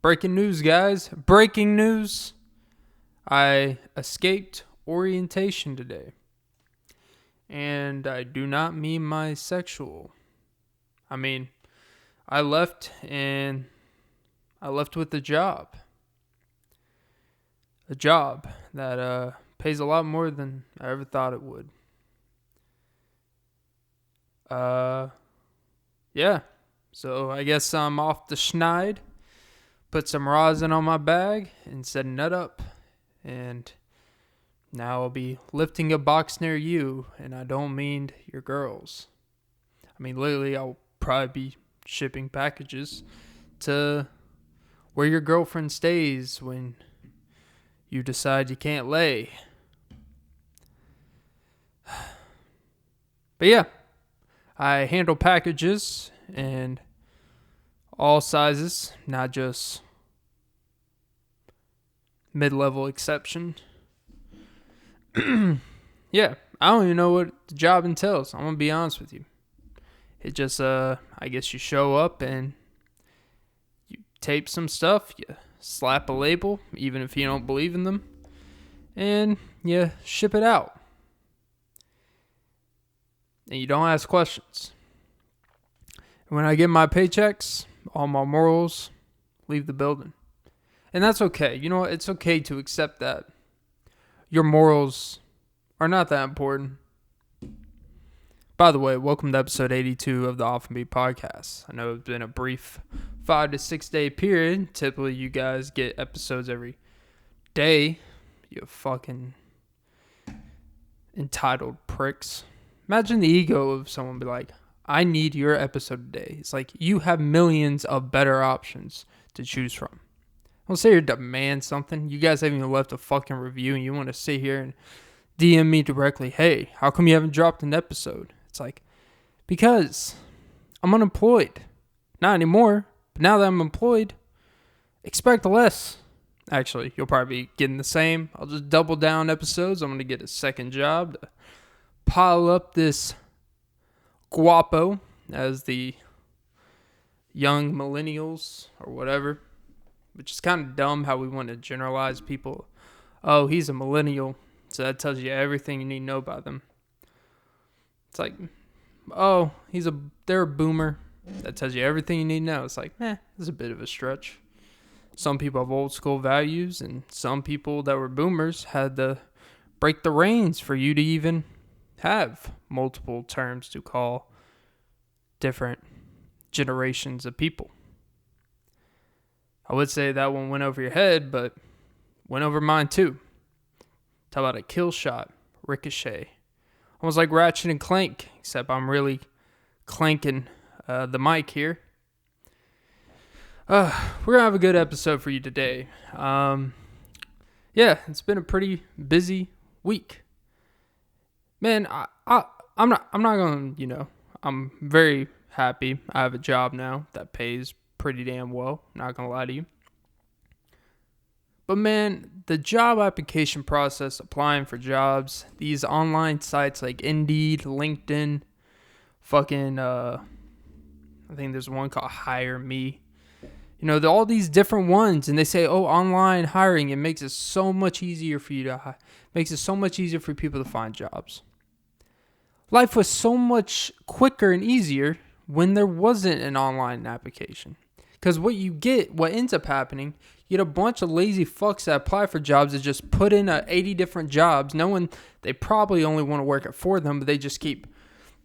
Breaking news, guys. Breaking news. I escaped orientation today. And I do not mean my sexual. I mean, I left with a job. A job that pays a lot more than I ever thought it would. Yeah. So I guess I'm off the schneid. Put some rosin on my bag and set a nut up. And now I'll be lifting a box near you. And I don't mean your girls. I mean, literally, I'll probably be shipping packages to where your girlfriend stays when you decide you can't lay. But yeah, I handle packages and all sizes, not just mid-level exception. Yeah, I don't even know what the job entails. I'm gonna be honest with you. It just, I guess you show up and you tape some stuff, you slap a label, even if you don't believe in them, and you ship it out. And you don't ask questions. When I get my paychecks, all my morals leave the building. And that's okay. You know what? It's okay to accept that your morals are not that important. By the way, welcome to episode 82 of the Off and Beat podcast. I know it's been a brief 5 to 6 day period. Typically, you guys get episodes every day. You fucking entitled pricks. Imagine the ego of someone be like, I need your episode today. It's like you have millions of better options to choose from. Don't sit here and demand something. You guys haven't even left a fucking review and you want to sit here and DM me directly, hey, how come you haven't dropped an episode? It's like, because I'm unemployed. Not anymore, but now that I'm employed, expect less. Actually, you'll probably be getting the same. I'll just double down episodes. I'm going to get a second job to pile up this guapo, as the young millennials or whatever, which is kind of dumb how we want to generalize people. Oh, he's a millennial, so that tells you everything you need to know about them. It's like, oh, they're a boomer. That tells you everything you need to know. It's like, it's a bit of a stretch. Some people have old school values, and some people that were boomers had to break the reins for you to even have multiple terms to call different generations of people. I would say that one went over your head, but went over mine too. Talk about a kill shot, ricochet. Almost like Ratchet and Clank, except I'm really clanking the mic here. We're going to have a good episode for you today. Yeah, it's been a pretty busy week. Man, I'm not going to, I'm very happy. I have a job now that pays pretty damn well. Not going to lie to you. But man, the job application process, applying for jobs, these online sites like Indeed, LinkedIn, fucking, I think there's one called Hire Me. All these different ones, and they say, oh, online hiring, it makes it so much easier for makes it so much easier for people to find jobs. Life was so much quicker and easier when there wasn't an online application. Because what ends up happening, you get a bunch of lazy fucks that apply for jobs that just put in 80 different jobs, knowing they probably only want to work at 4 of them, but they just keep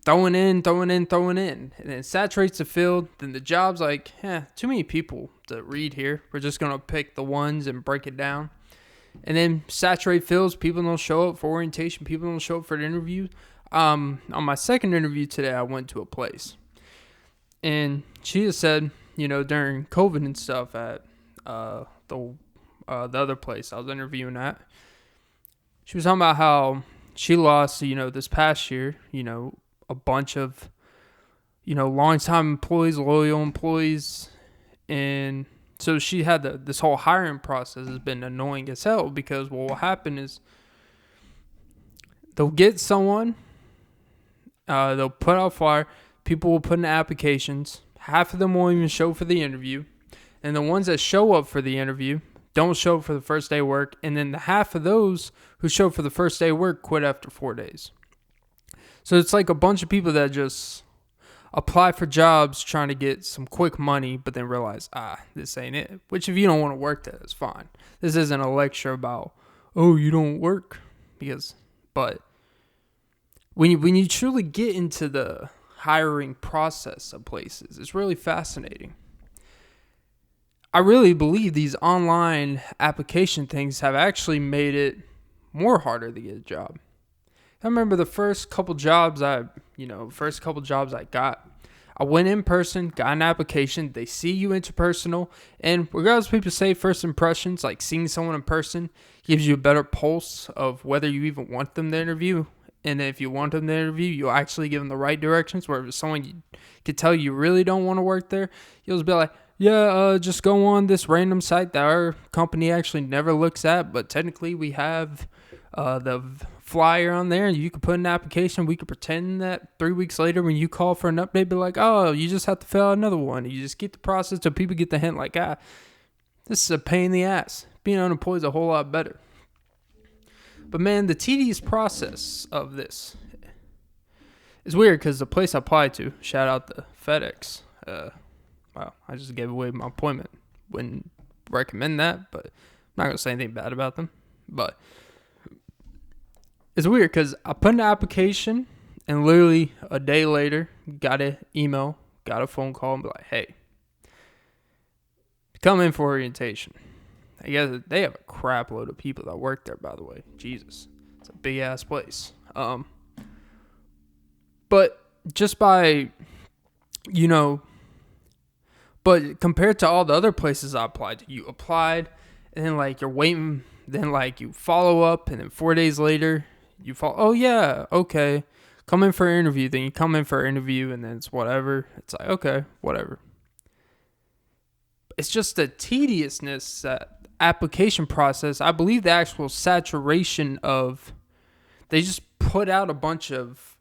throwing in. And it saturates the field. Then the job's like, too many people to read here. We're just going to pick the ones and break it down. And then saturate fields. People don't show up for orientation. People don't show up for the interview. On my second interview today, I went to a place. And she has said, during COVID and stuff at the other place I was interviewing at, she was talking about how she lost, this past year, a bunch of, long-time employees, loyal employees. And so she had this whole hiring process has been annoying as hell because what will happen is they'll get someone, they'll put out a flyer, people will put in applications, half of them won't even show for the interview. And the ones that show up for the interview don't show up for the first day of work. And then the half of those who show up for the first day of work quit after 4 days. So it's like a bunch of people that just apply for jobs trying to get some quick money, but then realize, this ain't it. Which if you don't want to work that, it's fine. This isn't a lecture about, oh, you don't work. But when you truly get into the hiring process of places, it's really fascinating. I really believe these online application things have actually made it more harder to get a job. I remember the first couple jobs I got. I went in person, got an application. They see you interpersonal, and regardless of people say first impressions, like seeing someone in person gives you a better pulse of whether you even want them to interview. And if you want them to interview, you'll actually give them the right directions. Where if someone you could tell you really don't want to work there, you'll just be like, just go on this random site that our company actually never looks at, but technically we have the flyer on there, and you could put in an application. We could pretend that 3 weeks later when you call for an update, be like, oh, you just have to fill out another one. You just get the process till people get the hint like, this is a pain in the ass. Being unemployed is a whole lot better. But man, the tedious process of this is weird because the place I applied to, shout out to FedEx, wow, I just gave away my appointment. Wouldn't recommend that, but I'm not going to say anything bad about them. But it's weird because I put in an application and literally a day later got an email, got a phone call and be like, hey, come in for orientation. I guess they have a crap load of people that work there, by the way. Jesus. It's a big ass place. But just by, but compared to all the other places I applied to, you applied and then like you're waiting, then like you follow up and then 4 days later you oh yeah, okay, come in for an interview. Then you come in for an interview and then it's whatever. It's like, okay, whatever. It's just the tediousness, that application process. I believe the actual saturation of, they just put out a bunch of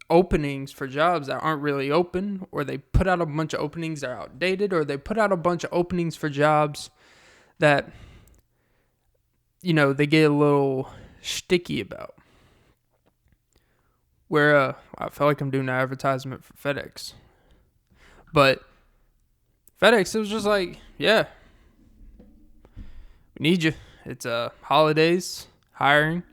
openings for jobs that aren't really open, or they put out a bunch of openings that are outdated, or they put out a bunch of openings for jobs that, they get a little sticky about. Where I feel like I'm doing an advertisement for FedEx. But FedEx, it was just like, yeah, we need you. It's holidays, hiring,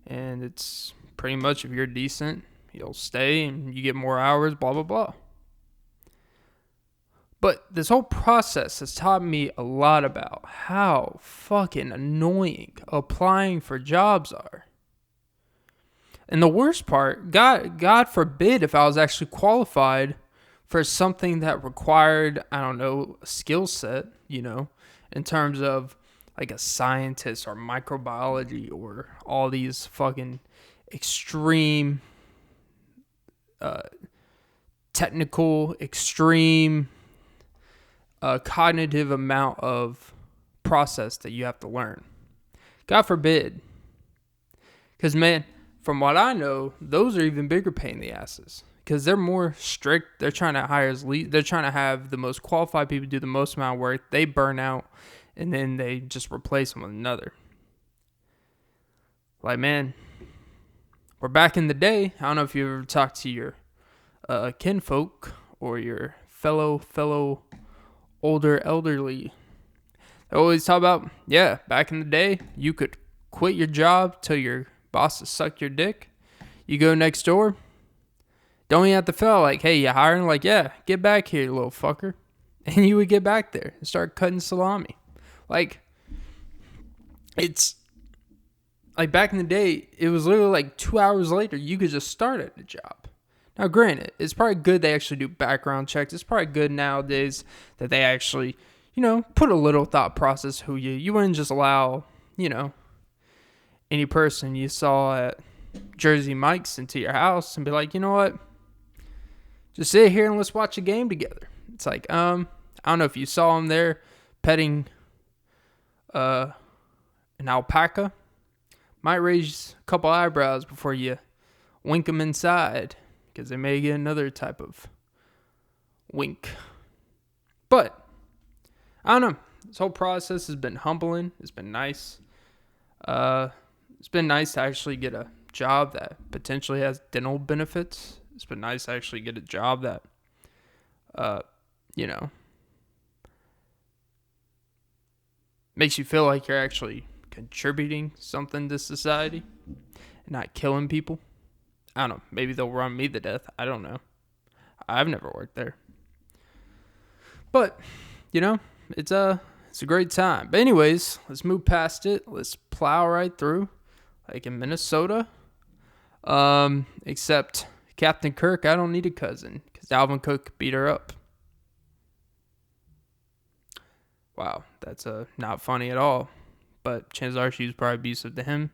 and it's pretty much if you're decent, you'll stay and you get more hours, blah, blah, blah. But this whole process has taught me a lot about how fucking annoying applying for jobs are. And the worst part, God forbid if I was actually qualified for something that required, I don't know, a skill set, in terms of like a scientist or microbiology or all these fucking extreme, technical, extreme, cognitive amount of process that you have to learn. God forbid. Because, man, from what I know, those are even bigger pain in the asses. Because they're more strict. They're trying to hire they're trying to have the most qualified people do the most amount of work. They burn out, and then they just replace them with another. Like, man, we're back in the day. I don't know if you ever talked to your kinfolk or your fellow older elderly. They always talk about, back in the day, you could quit your job till your boss suck your dick. You go next door. Don't even have to feel like, hey, you hiring? Like, yeah, get back here, you little fucker. And you would get back there and start cutting salami. Like, it's like back in the day, it was literally like 2 hours later, you could just start at the job. Now, granted, it's probably good they actually do background checks. It's probably good nowadays that they actually, put a little thought process who you wouldn't just allow, any person you saw at Jersey Mike's into your house and be like, you know what? Just sit here and let's watch a game together. It's like, I don't know if you saw him there petting an alpaca. Might raise a couple eyebrows before you wink them inside, because they may get another type of Wink. But I don't know. This whole process has been humbling. It's been nice. It's been nice to actually get a job that potentially has dental benefits. It's been nice to actually get a job that, makes you feel like you're actually contributing something to society and not killing people. I don't know. Maybe they'll run me to death. I don't know. I've never worked there. But, it's a great time. But anyways, let's move past it. Let's plow right through. Like in Minnesota. Except Captain Kirk, I don't need a cousin. Because Dalvin Cook beat her up. Wow, that's not funny at all. But chances are she was probably abusive to him.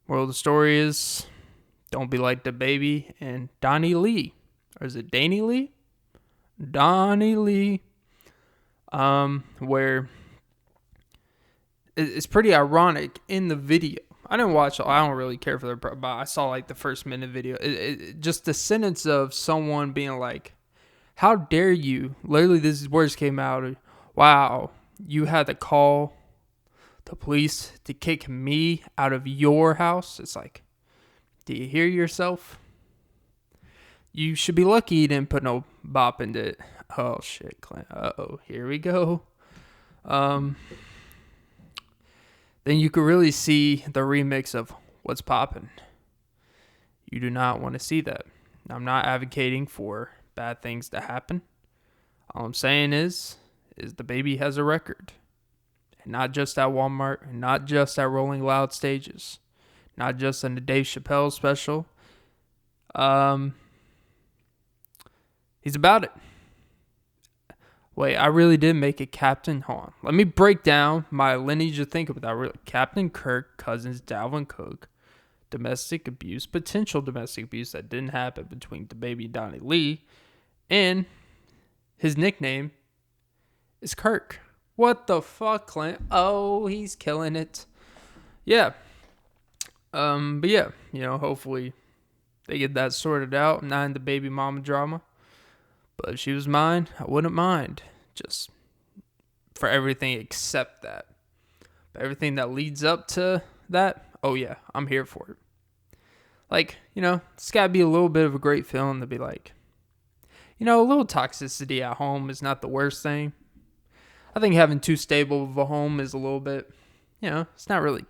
Moral of the story is, don't be like DaBaby and DaniLeigh. Or is it DaniLeigh? DaniLeigh. Where it's pretty ironic in the video. I didn't watch it. I don't really care for their, but I saw like the first minute video. Just the sentence of someone being like, how dare you? Literally, these words came out. Wow, you had to call the police to kick me out of your house. It's like, do you hear yourself? You should be lucky you didn't put no bop into it. Oh, shit, Clint. Uh-oh, here we go. Then you could really see the remix of What's Poppin'. You do not want to see that. I'm not advocating for bad things to happen. All I'm saying is DaBaby has a record. And not just at Walmart, and not just at Rolling Loud stages. Not just in the Dave Chappelle special. He's about it. Wait, I really did make it Captain. Hold on. Let me break down my lineage of think about that. Captain Kirk, Cousins, Dalvin Cook, domestic abuse, potential domestic abuse that didn't happen between DaBaby and DaniLeigh, and his nickname is Kirk. What the fuck, Clint? Oh, he's killing it. Yeah. But yeah, hopefully they get that sorted out. Not in the baby mama drama. But if she was mine, I wouldn't mind. Just for everything except that. But everything that leads up to that, oh yeah, I'm here for it. Like, it's got to be a little bit of a great feeling to be like, a little toxicity at home is not the worst thing. I think having too stable of a home is a little bit, it's not really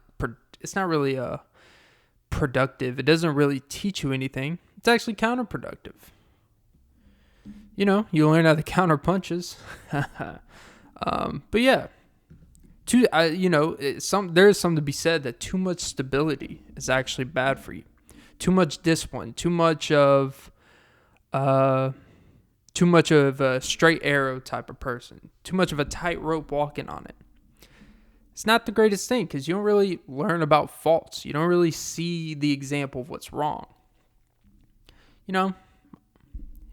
productive. It doesn't really teach you anything. It's actually counterproductive. You learn how to counter punches. But yeah, there is something to be said that too much stability is actually bad for you. Too much discipline, too much of a straight arrow type of person, too much of a tightrope walking on it. It's not the greatest thing because you don't really learn about faults. You don't really see the example of what's wrong.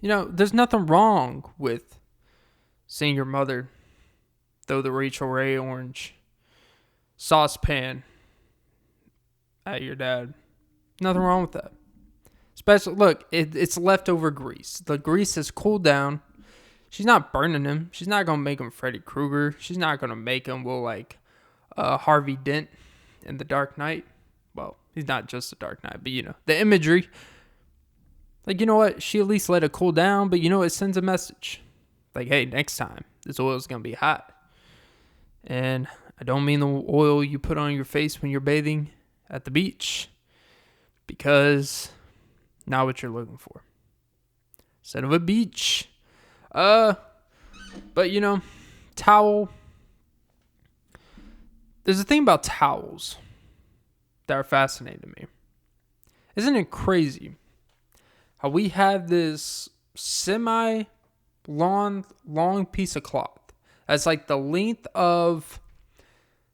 There's nothing wrong with seeing your mother throw the Rachel Ray orange saucepan at your dad. Nothing wrong with that. Especially, look, it's leftover grease. The grease has cooled down. She's not burning him. She's not going to make him Freddy Krueger. She's not going to make him like Harvey Dent in The Dark Knight. Well, he's not just The Dark Knight, but the imagery. Like, you know what? She at least let it cool down, but it sends a message. Like, hey, next time, this oil is going to be hot. And I don't mean the oil you put on your face when you're bathing at the beach. Because not what you're looking for. Instead of a beach. But, towel. There's a thing about towels that are fascinating to me. Isn't it crazy how we have this long piece of cloth that's like the length of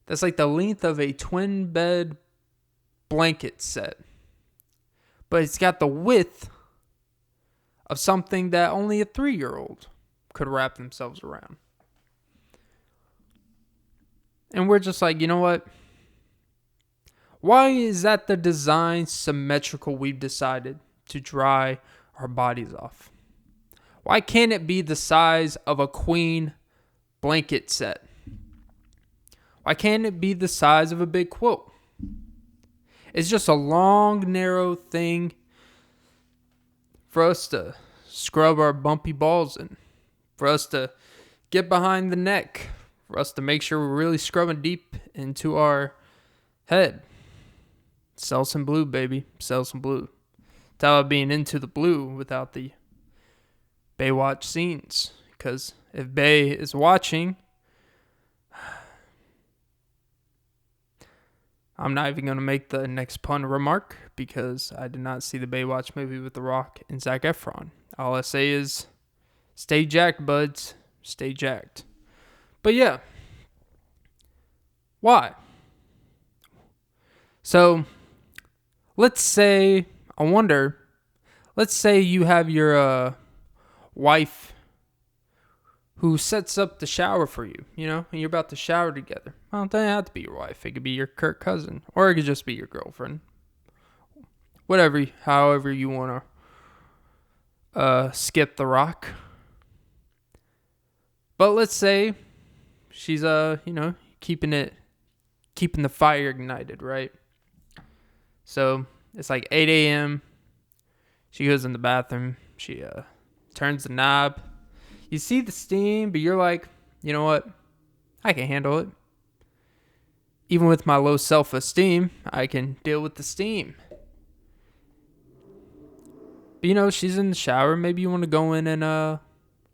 a twin bed blanket set, but it's got the width of something that only a 3-year-old could wrap themselves around. And we're just like, you know what? Why is that the design symmetrical we've decided to dry our bodies off? Why can't it be the size of a queen blanket set? Why can't it be the size of a big quilt? It's just a long, narrow thing for us to scrub our bumpy balls in, for us to get behind the neck, for us to make sure we're really scrubbing deep into our head. Sell some blue, baby. Sell some blue. It's about being into the blue without the Baywatch scenes. Because if Bay is watching, I'm not even going to make the next pun remark because I did not see the Baywatch movie with The Rock and Zac Efron. All I say is, stay jacked, buds. Stay jacked. But yeah. Why? So, let's say you have your wife who sets up the shower for you, and you're about to shower together. Well, it doesn't have to be your wife. It could be your Kirk cousin, or it could just be your girlfriend. However you want to skip the rock. But let's say she's keeping the fire ignited, right? So it's like 8 a.m. She goes in the bathroom. She turns the knob. You see the steam, but you're like, you know what? I can handle it. Even with my low self-esteem, I can deal with the steam. But she's in the shower. Maybe you want to go in and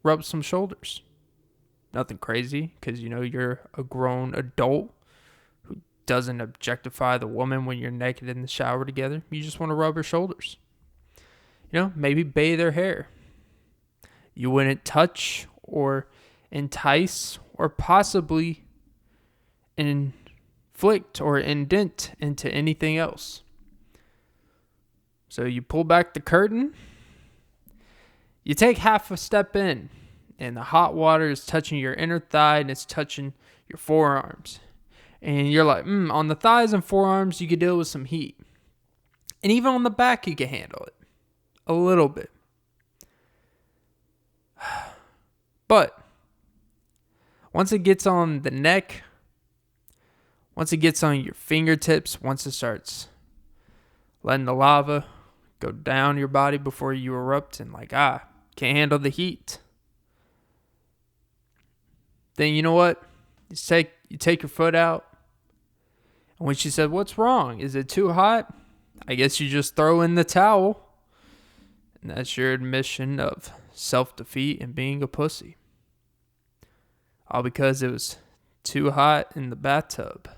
rub some shoulders. Nothing crazy, because you're a grown adult who doesn't objectify the woman when you're naked in the shower together. You just want to rub her shoulders. Maybe bathe her hair. You wouldn't touch or entice or possibly inflict or indent into anything else. So you pull back the curtain. You take half a step in, and the hot water is touching your inner thigh and it's touching your forearms. And you're like, on the thighs and forearms, you could deal with some heat. And even on the back, you can handle it. A little bit. But once it gets on the neck, once it gets on your fingertips, once it starts letting the lava go down your body before you erupt and can't handle the heat, then you know what? You take your foot out. And when she said, "What's wrong? Is it too hot?" I guess you just throw in the towel. And that's your admission of self-defeat and being a pussy. All because it was too hot in the bathtub.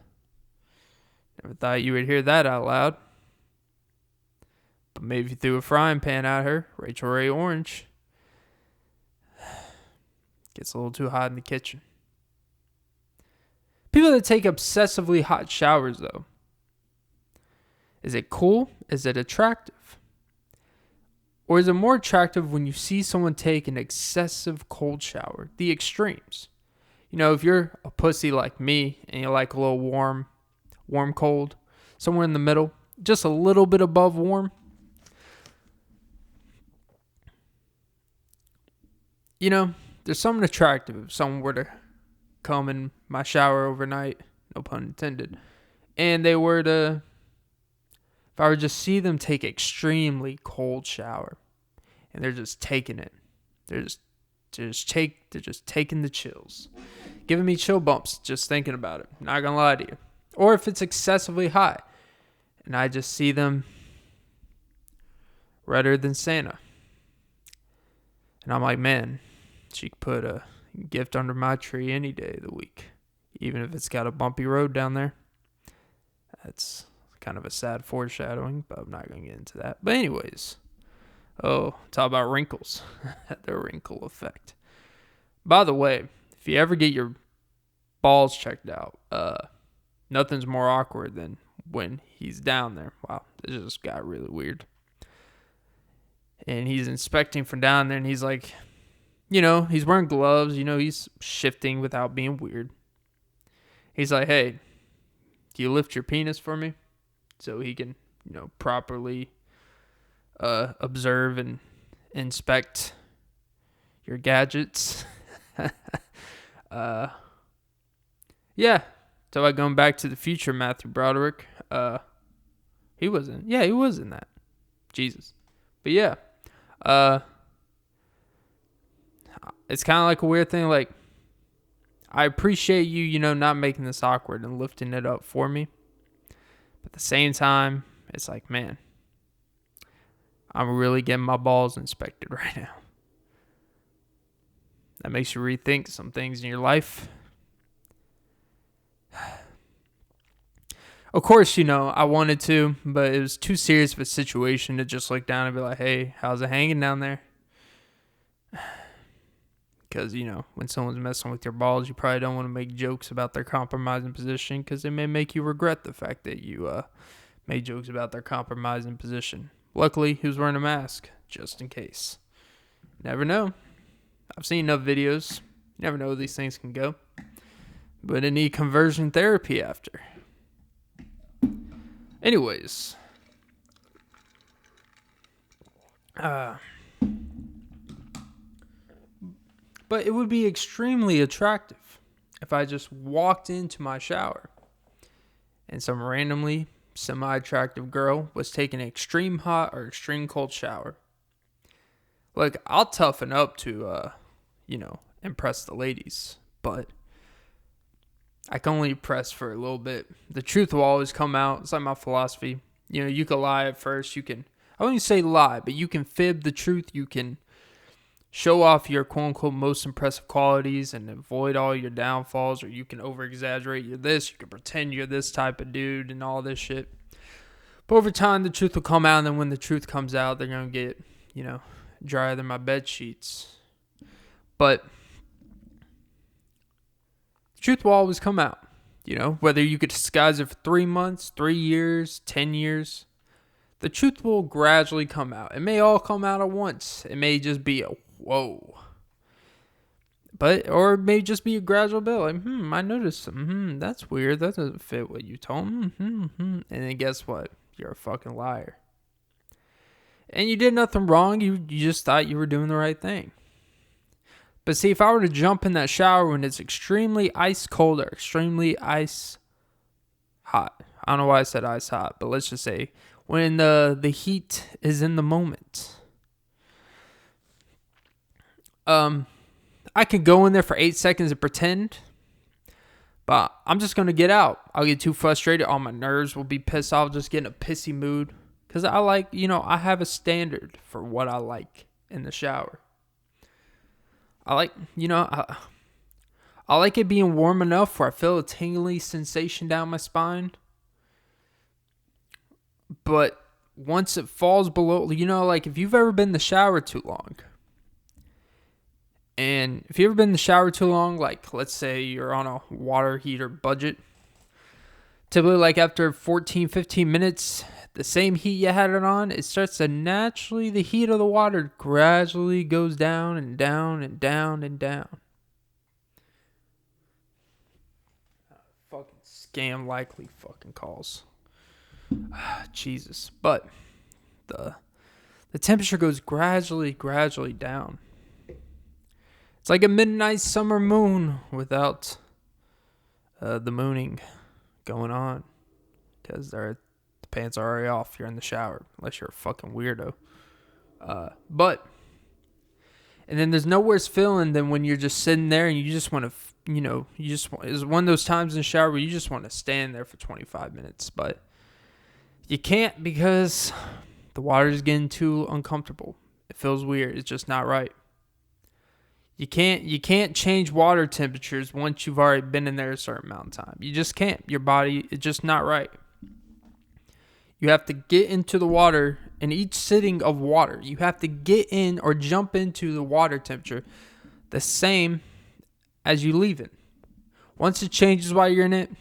Never thought you would hear that out loud. But maybe if you threw a frying pan at her, Rachel Ray Orange, gets a little too hot in the kitchen. People that take obsessively hot showers, though. Is it cool? Is it attractive? Or is it more attractive when you see someone take an excessive cold shower? The extremes. If you're a pussy like me and you like a little warm cold, somewhere in the middle, just a little bit above warm. There's something attractive if someone were to come in my shower overnight, no pun intended, and they were to, if I were to just see them take extremely cold shower, and they're just taking it, they're just taking the chills, giving me chill bumps just thinking about it. Not gonna lie to you. Or if it's excessively hot, and I just see them redder than Santa, and I'm like, man, she could put a gift under my tree any day of the week, even if it's got a bumpy road down there. That's kind of a sad foreshadowing, but I'm not going to get into that. But anyways, talk about wrinkles. The wrinkle effect. By the way, if you ever get your balls checked out, nothing's more awkward than when he's down there. Wow, this just got really weird. And he's inspecting from down there, and he's like, he's wearing gloves. He's shifting without being weird. He's like, hey, do you lift your penis for me? So he can, properly observe and inspect your gadgets. Yeah. So like going back to the future, Matthew Broderick, he was in that. Jesus. But yeah, it's kind of like a weird thing. Like, I appreciate you, not making this awkward and lifting it up for me. But at the same time, it's like, man, I'm really getting my balls inspected right now. That makes you rethink some things in your life. Of course, I wanted to, but it was too serious of a situation to just look down and be like, hey, how's it hanging down there? Because, when someone's messing with your balls, you probably don't want to make jokes about their compromising position because it may make you regret the fact that you made jokes about their compromising position. Luckily, he was wearing a mask, just in case. Never know. I've seen enough videos. You never know where these things can go. But it need conversion therapy after. Anyways. But it would be extremely attractive if I just walked into my shower and some randomly semi-attractive girl was taking an extreme hot or extreme cold shower. Look, I'll toughen up to, impress the ladies, but I can only press for a little bit. The truth will always come out. It's like my philosophy. You can lie at first. I wouldn't say lie, but you can fib the truth. You can show off your quote-unquote most impressive qualities and avoid all your downfalls, or you can over-exaggerate you're this. You can pretend you're this type of dude and all this shit. But over time, the truth will come out, and then when the truth comes out, they're going to get, drier than my bed sheets. But the truth will always come out, whether you could disguise it for 3 months, 3 years, 10 years. The truth will gradually come out. It may all come out at once. It may just be a whoa. Or it may just be a gradual build. Like, I noticed some. That's weird. That doesn't fit what you told me. And then guess what? You're a fucking liar. And you did nothing wrong. You just thought you were doing the right thing. But see, if I were to jump in that shower when it's extremely ice cold or extremely ice hot. I don't know why I said ice hot, but let's just say when the heat is in the moment. I could go in there for 8 seconds and pretend, but I'm just going to get out. I'll get too frustrated. All my nerves will be pissed off, just get in a pissy mood. Because I like, I have a standard for what I like in the shower. I like, I like it being warm enough where I feel a tingly sensation down my spine. But once it falls below, like if you've ever been in the shower too long. And if you've ever been in the shower too long, like let's say you're on a water heater budget. Typically like after 14, 15 minutes, the same heat you had it on, it starts to naturally, the heat of the water gradually goes down and down and down and down. Fucking scam likely fucking calls. Jesus. But the temperature goes gradually down. It's like a midnight summer moon without the mooning going on. Because the pants are already off. You're in the shower. Unless you're a fucking weirdo. And then there's no worse feeling than when you're just sitting there and you just want to, it's one of those times in the shower where you just want to stand there for 25 minutes. But you can't because the water's getting too uncomfortable. It feels weird. It's just not right. You can't change water temperatures once you've already been in there a certain amount of time. You just can't. Your body, it's just not right. You have to get into the water in each sitting of water. You have to get in or jump into the water temperature the same as you leave it. Once it changes while you're in it,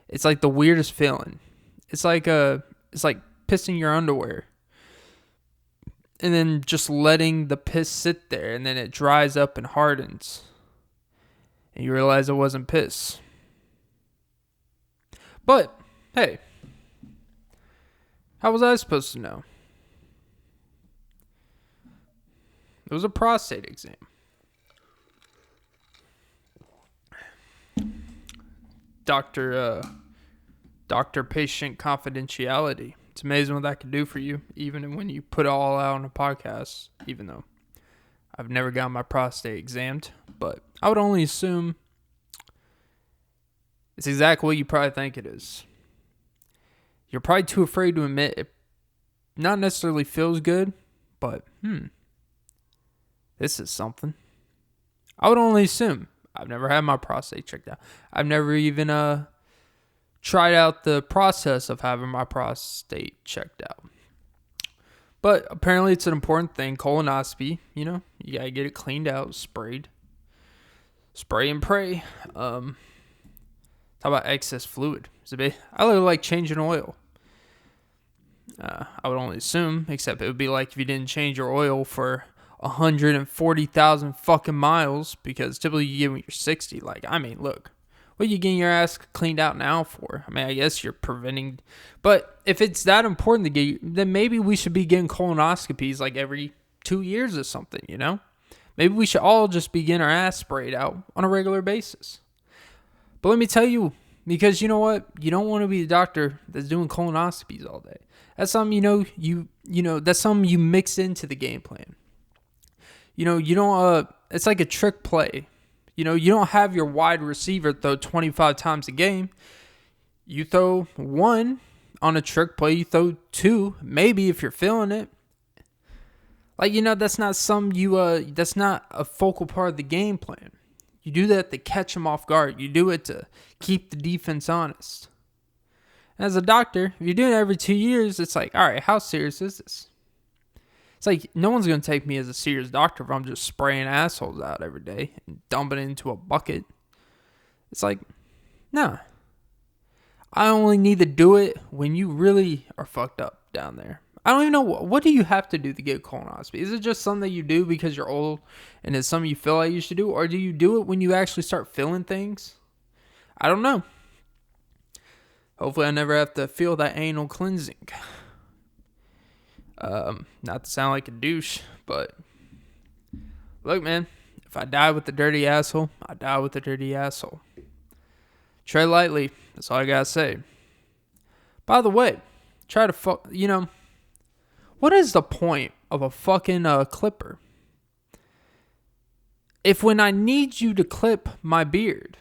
it's like the weirdest feeling. It's like pissing your underwear. And then just letting the piss sit there. And then it dries up and hardens. And you realize it wasn't piss. But, hey. How was I supposed to know? It was a prostate exam. Doctor-patient confidentiality. It's amazing what that can do for you, even when you put it all out on a podcast, even though I've never gotten my prostate examined. But I would only assume it's exactly what you probably think it is. You're probably too afraid to admit it not necessarily feels good, but this is something. I would only assume. I've never had my prostate checked out. I've never even tried out the process of having my prostate checked out. But apparently it's an important thing. Colonoscopy, you gotta get it cleaned out, sprayed. Spray and pray. Talk about excess fluid. I look like changing oil. I would only assume, except it would be like if you didn't change your oil for 140,000 fucking miles, because typically you get when you're 60. Look, what are you getting your ass cleaned out now for? I guess you're preventing, but if it's that important to get, then maybe we should be getting colonoscopies like every 2 years or something, Maybe we should all just be getting our ass sprayed out on a regular basis. But let me tell you, because you know what? You don't want to be the doctor that's doing colonoscopies all day. That's something, that's something you mix into the game plan. You don't, it's like a trick play. You don't have your wide receiver throw 25 times a game. You throw one on a trick play. You throw two, maybe if you're feeling it. That's not that's not a focal part of the game plan. You do that to catch them off guard. You do it to keep the defense honest. And as a doctor, if you're doing it every 2 years, it's like, all right, how serious is this? It's like, no one's going to take me as a serious doctor if I'm just spraying assholes out every day and dumping it into a bucket. It's like, nah. I only need to do it when you really are fucked up down there. I don't even know, what do you have to do to get a colonoscopy? Is it just something that you do because you're old and it's something you feel like you should do? Or do you do it when you actually start feeling things? I don't know. Hopefully I never have to feel that anal cleansing. Not to sound like a douche, but look, man, if I die with a dirty asshole, I die with a dirty asshole. Tread lightly. That's all I gotta say. By the way, try to what is the point of a fucking clipper? If when I need you to clip my beard,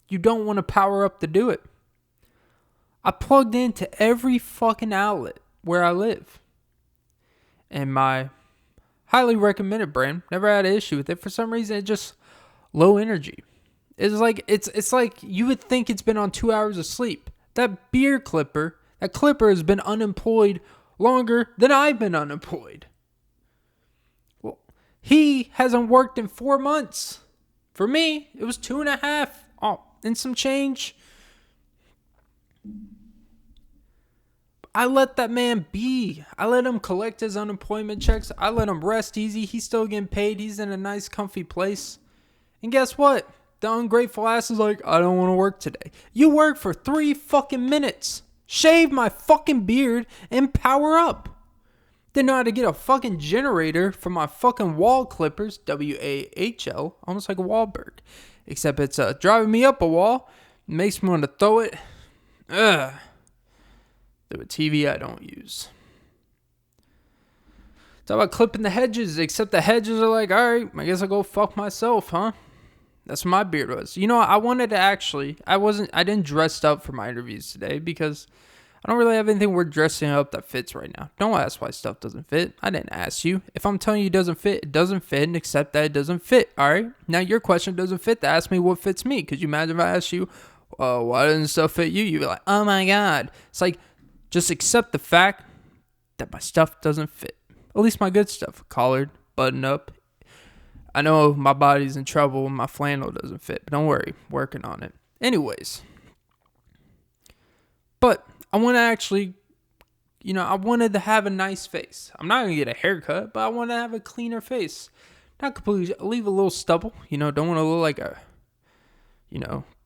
you don't want to power up to do it. I plugged into every fucking outlet where I live. And my highly recommended brand, never had an issue with it. For some reason, it's just low energy. It's like you would think it's been on 2 hours of sleep. That beard clipper, that clipper has been unemployed longer than I've been unemployed. Well, he hasn't worked in 4 months. For me, it was 2.5. Oh, and some change. I let that man be. I let him collect his unemployment checks. I let him rest easy. He's still getting paid. He's in a nice, comfy place. And guess what? The ungrateful ass is like, I don't want to work today. You work for 3 fucking minutes. Shave my fucking beard and power up. Didn't know how to get a fucking generator for my fucking wall clippers. WAHL. Almost like a Wahlberg. Except it's driving me up a wall. Makes me want to throw it. Ugh. To a TV I don't use. Talk about clipping the hedges, except the hedges are like, alright, I guess I'll go fuck myself, huh? That's what my beard was. I wanted to I didn't dress up for my interviews today because I don't really have anything worth dressing up that fits right now. Don't ask why stuff doesn't fit. I didn't ask you. If I'm telling you it doesn't fit, and accept that it doesn't fit, alright? Now your question doesn't fit to ask me what fits me. Could you imagine if I asked you, why doesn't stuff fit you? You'd be like, oh my god. It's like, just accept the fact that my stuff doesn't fit. At least my good stuff. Collared, button up. I know my body's in trouble when my flannel doesn't fit. But don't worry. Working on it. Anyways. But I want to actually, I wanted to have a nice face. I'm not going to get a haircut, but I want to have a cleaner face. Not completely, leave a little stubble. Don't want to look like a,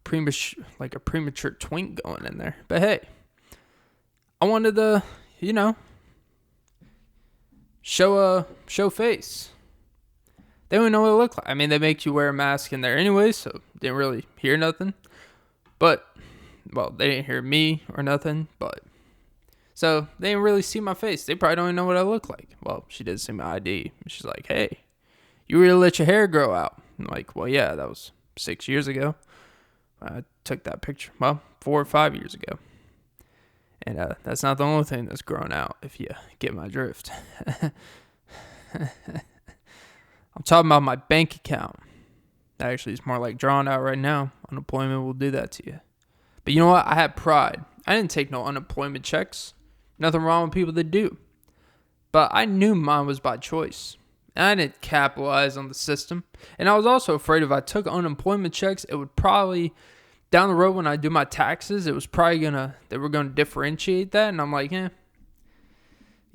premature twink going in there. But hey. I wanted to, show face. They wouldn't know what it looked like. I mean, they make you wear a mask in there anyway, so didn't really hear nothing. But, well, they didn't hear me or nothing, but. So, they didn't really see my face. They probably don't even know what I look like. Well, she did see my ID. She's like, hey, you really let your hair grow out. I'm like, well, yeah, that was 6 years ago. I took that picture, 4 or 5 years ago. And that's not the only thing that's grown out, if you get my drift. I'm talking about my bank account. Actually, it's more like drawn out right now. Unemployment will do that to you. But you know what? I had pride. I didn't take no unemployment checks. Nothing wrong with people that do. But I knew mine was by choice. And I didn't capitalize on the system. And I was also afraid if I took unemployment checks, it would probably, down the road when I do my taxes, it was probably they were going to differentiate that. And I'm like, I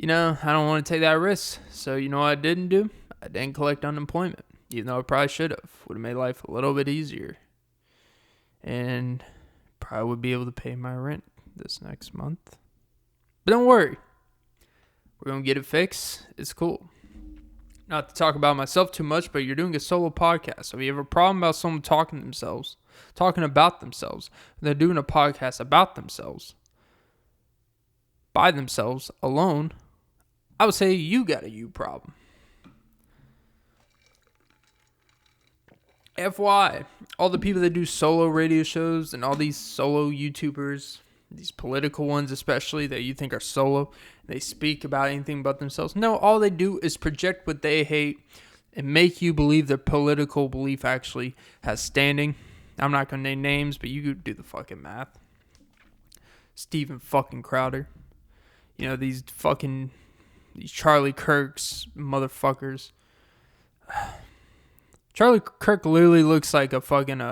don't want to take that risk. So you know what I didn't do? I didn't collect unemployment. Even though I probably should have. Would have made life a little bit easier. And probably would be able to pay my rent this next month. But don't worry. We're going to get it fixed. It's cool. Not to talk about myself too much, but you're doing a solo podcast. So if you have a problem about someone talking about themselves, they're doing a podcast about themselves, by themselves, alone, I would say you got a you problem. FYI, all the people that do solo radio shows and all these solo YouTubers, these political ones especially that you think are solo, they speak about anything but themselves. No, all they do is project what they hate and make you believe their political belief actually has standing. I'm not going to name names, but you could do the fucking math. Stephen fucking Crowder. These Charlie Kirks motherfuckers. Charlie Kirk literally looks like a fucking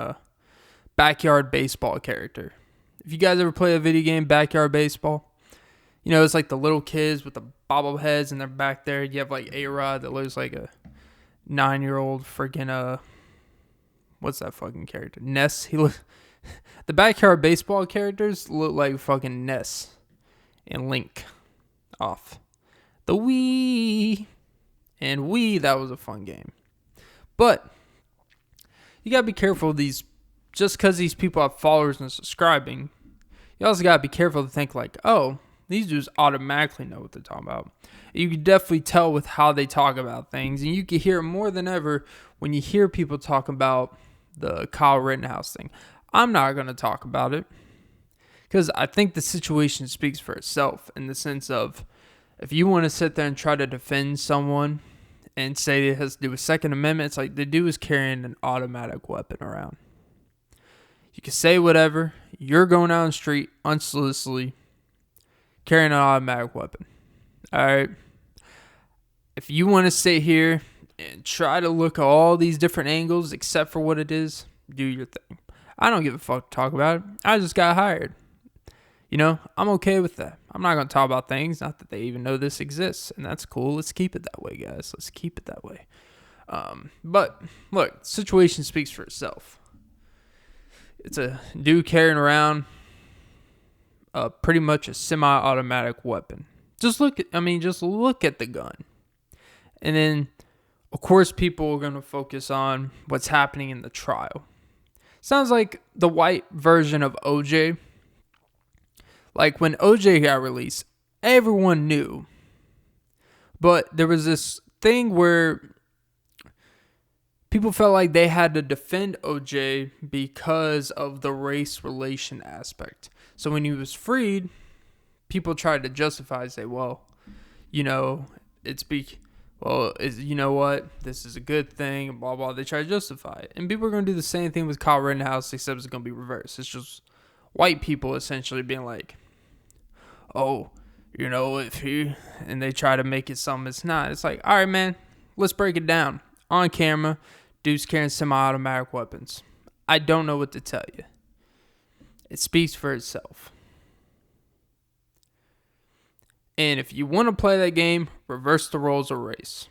backyard baseball character. If you guys ever play a video game, Backyard Baseball, it's like the little kids with the bobbleheads and they're back there. You have like A-Rod that looks like a 9-year-old freaking, what's that fucking character? Ness. The Backyard Baseball characters look like fucking Ness and Link off the Wii. And Wii, that was a fun game. But you gotta be careful of these. Just because these people have followers and subscribing, you also gotta be careful to think like, oh, these dudes automatically know what they're talking about. You can definitely tell with how they talk about things, and you can hear more than ever when you hear people talk about the Kyle Rittenhouse thing. I'm not gonna talk about it because I think the situation speaks for itself in the sense of if you want to sit there and try to defend someone and say it has to do with Second Amendment, it's like the dude is carrying an automatic weapon around. You can say whatever. You're going down the street unsolicitedly carrying an automatic weapon. All right. If you want to sit here and try to look at all these different angles except for what it is, do your thing. I don't give a fuck to talk about it. I just got hired. I'm okay with that. I'm not going to talk about things, not that they even know this exists. And that's cool. Let's keep it that way, guys. Let's keep it that way. But, look, the situation speaks for itself. It's a dude carrying around pretty much a semi-automatic weapon. Just look at the gun. And then, of course, people are going to focus on what's happening in the trial. Sounds like the white version of OJ. Like when OJ got released, everyone knew. But there was this thing where people felt like they had to defend OJ because of the race relation aspect. So when he was freed, people tried to justify, say, well, this is a good thing, blah, blah. They try to justify it. And people are going to do the same thing with Kyle Rittenhouse, except it's going to be reversed. It's just white people essentially being like, oh, and they try to make it something it's not. It's like, all right, man, let's break it down. On camera, dudes carrying semi-automatic weapons. I don't know what to tell you. It speaks for itself. And if you want to play that game, reverse the roles of race.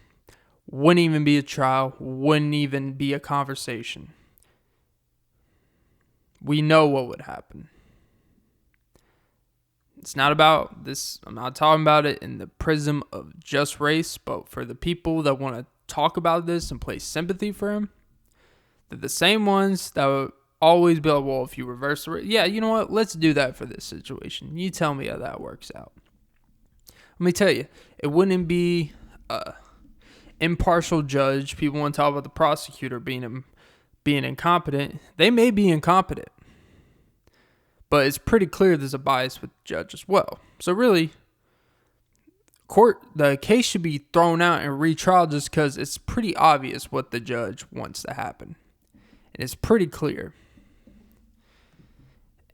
Wouldn't even be a trial. Wouldn't even be a conversation. We know what would happen. It's not about this. I'm not talking about it in the prism of just race, but for the people that want to talk about this and play sympathy for him, they're the same ones that would always be like, well, if you reverse the... Yeah, you know what? Let's do that for this situation. You tell me how that works out. Let me tell you, it wouldn't be impartial judge. People want to talk about the prosecutor being incompetent. They may be incompetent, but it's pretty clear there's a bias with the judge as well. So really, the case should be thrown out and retried just because it's pretty obvious what the judge wants to happen. And it's pretty clear.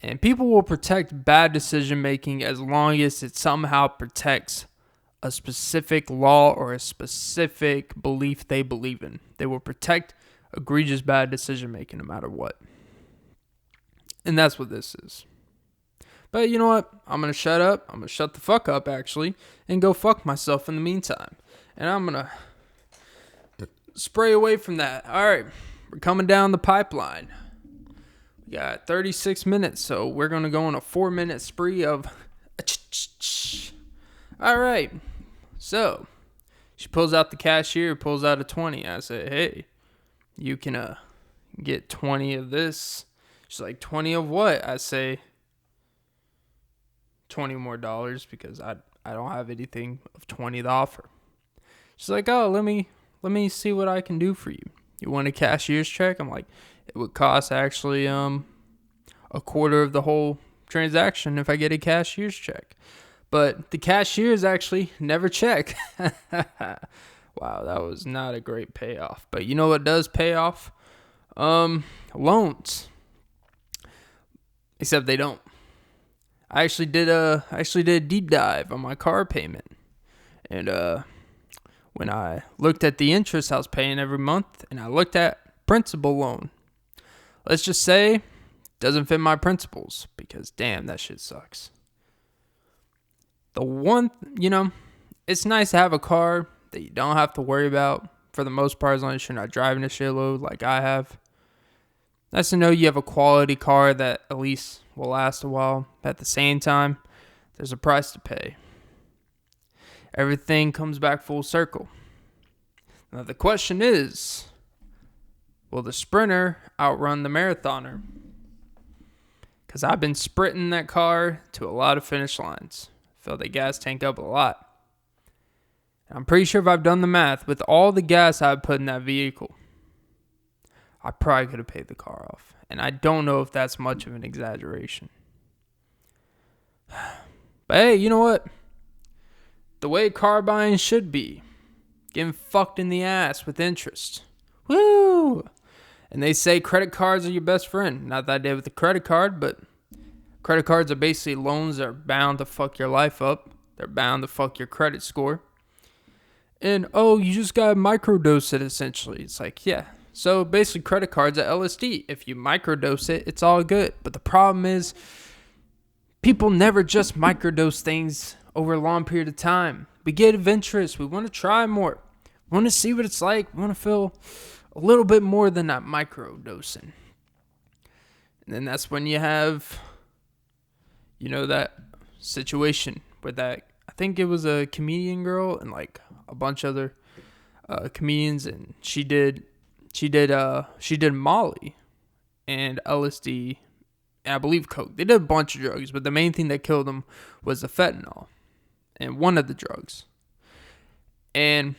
And people will protect bad decision making as long as it somehow protects a specific law or a specific belief they believe in. They will protect egregious bad decision making no matter what. And that's what this is. But you know what? I'm going to shut up. I'm going to shut the fuck up, actually, and go fuck myself in the meantime. And I'm going to spray away from that. All right. We're coming down the pipeline. We got 36 minutes, so we're going to go on a 4-minute spree of... All right. So, she pulls out the cashier, pulls out a 20. I say, hey, you can get 20 of this. She's like, 20 of what? I say, $20 more because I don't have anything of 20 to offer. She's like, oh, let me see what I can do for you. You want a cashier's check? I'm like, it would cost actually a quarter of the whole transaction if I get a cashier's check. But the cashiers actually never check. Wow, that was not a great payoff. But you know what does pay off? Loans. Except they don't. I actually did a deep dive on my car payment. And when I looked at the interest I was paying every month and I looked at principal loan, let's just say doesn't fit my principles because damn, that shit sucks. The one, it's nice to have a car that you don't have to worry about for the most part as long as you're not driving a shitload like I have. Nice to know you have a quality car that at least will last a while. At the same time, there's a price to pay. Everything comes back full circle. Now the question is, will the sprinter outrun the marathoner? Because I've been sprinting that car to a lot of finish lines. Fill the gas tank up a lot. I'm pretty sure if I've done the math, with all the gas I've put in that vehicle, I probably could have paid the car off. And I don't know if that's much of an exaggeration. But hey, you know what? The way car buying should be. Getting fucked in the ass with interest. Woo! And they say credit cards are your best friend. Not that I did with the credit card, but credit cards are basically loans that are bound to fuck your life up. They're bound to fuck your credit score. And, you just got to microdose it, essentially. It's like, yeah. So, basically, credit cards are LSD. If you microdose it, it's all good. But the problem is, people never just microdose things over a long period of time. We get adventurous. We want to try more. We want to see what it's like. We want to feel a little bit more than that microdosing. And then that's when you have... that situation where I think it was a comedian girl and like a bunch of other comedians, and she did Molly and LSD and I believe coke. They did a bunch of drugs, but the main thing that killed them was the fentanyl and one of the drugs. And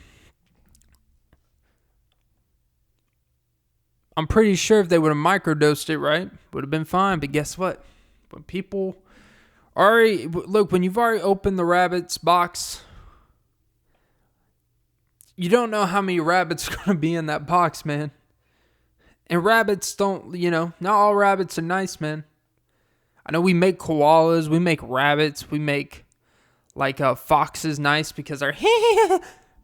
I'm pretty sure if they would have microdosed it, right, would have been fine. But guess what? When people when you've already opened the rabbit's box, you don't know how many rabbits are going to be in that box, man. And rabbits don't, not all rabbits are nice, man. I know we make koalas, we make rabbits, we make foxes nice because our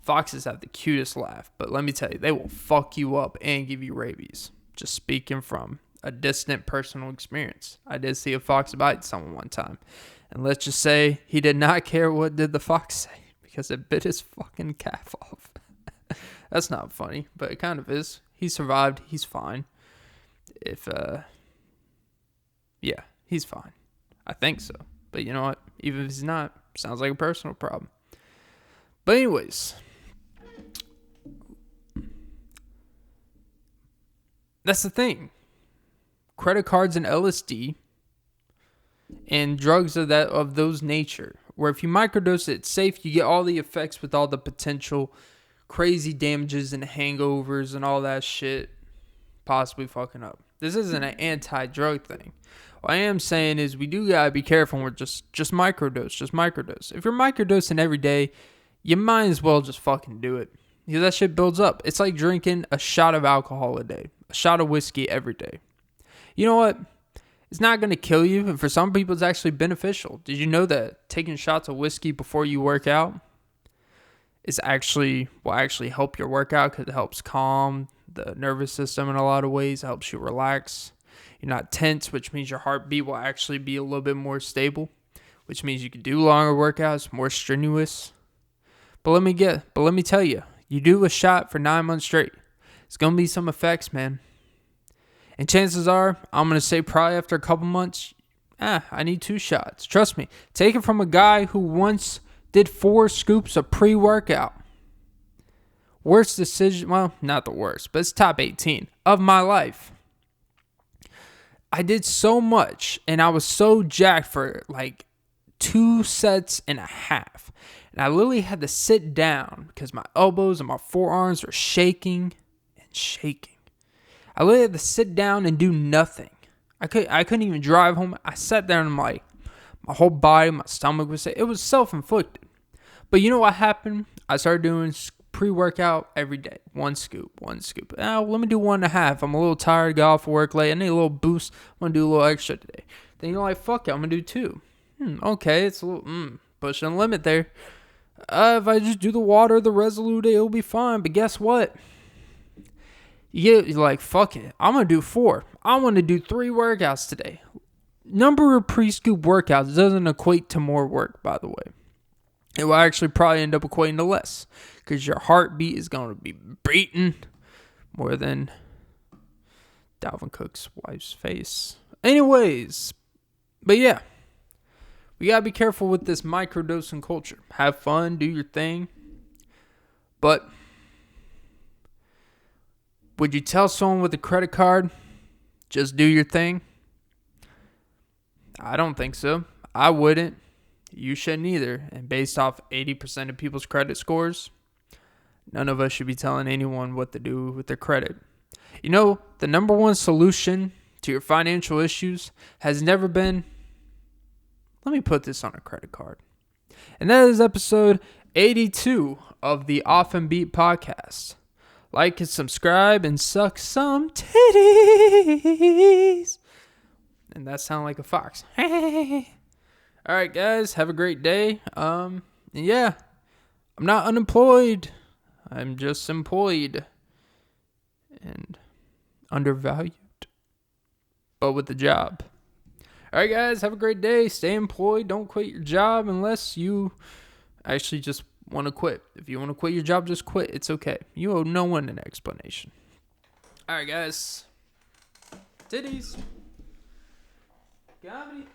foxes have the cutest laugh. But let me tell you, they will fuck you up and give you rabies. Just speaking from a distant personal experience. I did see a fox bite someone one time. And let's just say he did not care what did the fox say because it bit his fucking calf off. That's not funny, but it kind of is. He survived. He's fine. He's fine. I think so. But you know what? Even if he's not, sounds like a personal problem. But anyways, That's the thing. Credit cards and LSD and drugs of those nature, where if you microdose it, it's safe. You get all the effects with all the potential crazy damages and hangovers and all that shit possibly fucking up. This isn't an anti-drug thing. What I am saying is we do gotta be careful when we're just microdose. If you're microdosing every day, you might as well just fucking do it. Because that shit builds up. It's like drinking a shot of alcohol a day. A shot of whiskey every day. You know what? It's not going to kill you. And for some people, it's actually beneficial. Did you know that taking shots of whiskey before you work out will actually help your workout because it helps calm the nervous system in a lot of ways. It helps you relax. You're not tense, which means your heartbeat will actually be a little bit more stable, which means you can do longer workouts, more strenuous. But let me tell you, you do a shot for 9 months straight. It's going to be some effects, man. And chances are, I'm going to say probably after a couple months, I need 2 shots. Trust me. Take it from a guy who once did 4 scoops of pre-workout. Worst decision, well, not the worst, but it's top 18 of my life. I did so much, and I was so jacked for like 2.5 sets. And I literally had to sit down because my elbows and my forearms were shaking and shaking. I literally had to sit down and do nothing. I couldn't even drive home. I sat there and my whole body, my stomach was sick. It was self-inflicted. But you know what happened? I started doing pre-workout every day. 1 scoop. Let me do 1.5. I'm a little tired, got off work late. I need a little boost. I'm going to do a little extra today. Then you're like, fuck it, I'm going to do 2. Okay, it's a little, pushing the limit there. If I just do the water, the Resolute, it'll be fine. But guess what? You're like, fuck it. I'm going to do 4. I want to do 3 workouts today. Number of pre-scoop workouts doesn't equate to more work, by the way. It will actually probably end up equating to less. Because your heartbeat is going to be beating more than Dalvin Cook's wife's face. Anyways. But yeah. We got to be careful with this microdosing culture. Have fun. Do your thing. But would you tell someone with a credit card, just do your thing? I don't think so. I wouldn't. You shouldn't either. And based off 80% of people's credit scores, none of us should be telling anyone what to do with their credit. You know, the number one solution to your financial issues has never been, let me put this on a credit card. And that is episode 82 of the Off and Beat podcast. Like and subscribe and suck some titties. And that sounded like a fox. All right, guys, have a great day. Yeah, I'm not unemployed. I'm just employed and undervalued, but with a job. All right, guys, have a great day. Stay employed. Don't quit your job unless you actually just want to quit. If you want to quit your job, just quit. It's okay. You owe no one an explanation. All right, guys. Titties. Comedy.